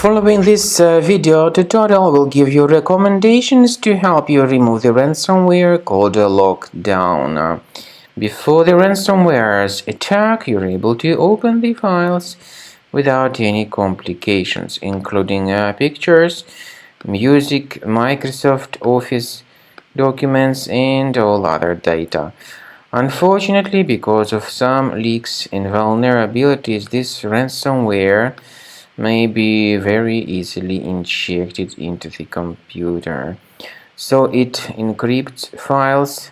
Following this video tutorial will give you recommendations to help you remove the ransomware called LOCKDOWN. Before the ransomware's attack, you're able to open the files without any complications, including pictures, music, Microsoft Office documents, and all other data. Unfortunately, because of some leaks and vulnerabilities, this ransomware may be very easily injected into the computer. So it encrypts files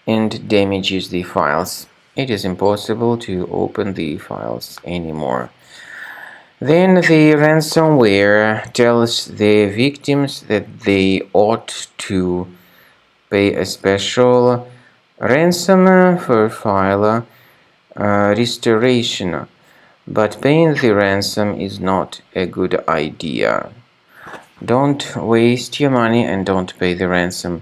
and damages the files. It is impossible to open the files anymore. Then the ransomware tells the victims that they ought to pay a special ransom for file restoration. But paying the ransom is not a good idea. Don't waste your money and don't pay the ransom.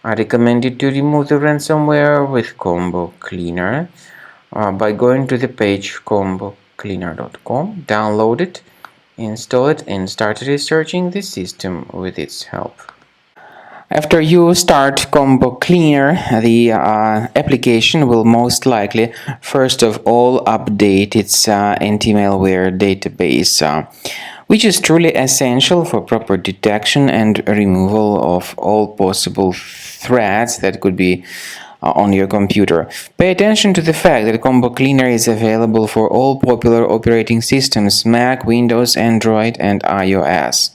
I recommend you to remove the ransomware with Combo Cleaner by going to the page combocleaner.com, download it, install it, and start researching the system with its help. After you start Combo Cleaner, the application will most likely first of all update its anti-malware database, which is truly essential for proper detection and removal of all possible threats that could be on your computer. Pay attention to the fact that Combo Cleaner is available for all popular operating systems: Mac, Windows, Android, and iOS.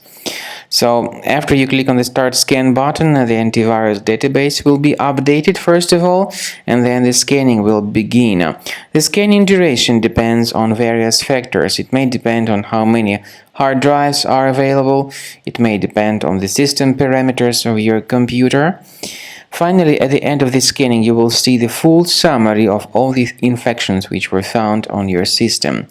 So after you click on the Start Scan button, the antivirus database will be updated first of all, and then the scanning will begin. The scanning duration depends on various factors. It may depend on how many hard drives are available. It may depend on the system parameters of your computer. Finally, at the end of the scanning, you will see the full summary of all the infections which were found on your system.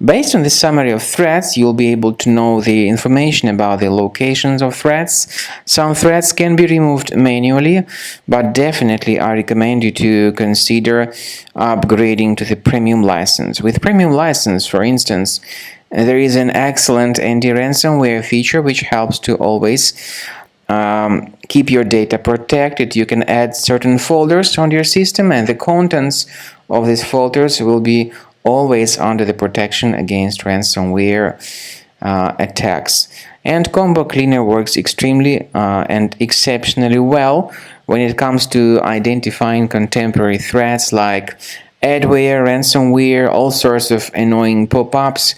Based on the summary of threats, you'll be able to know the information about the locations of threats. Some threats can be removed manually, but definitely I recommend you to consider upgrading to the premium license. With premium license, for instance, there is an excellent anti-ransomware feature which helps to always keep your data protected. You can add certain folders on your system, and the contents of these folders will be always under the protection against ransomware attacks. And Combo Cleaner works extremely and exceptionally well when it comes to identifying contemporary threats like adware, ransomware, all sorts of annoying pop-ups.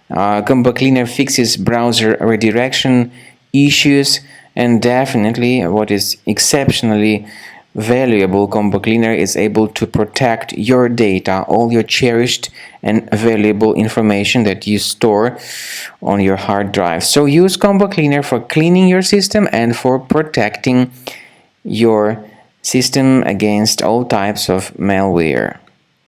Combo Cleaner fixes browser redirection issues. And definitely, what is exceptionally valuable, Combo Cleaner is able to protect your data, all your cherished and valuable information that you store on your hard drive. So use Combo Cleaner for cleaning your system and for protecting your system against all types of malware.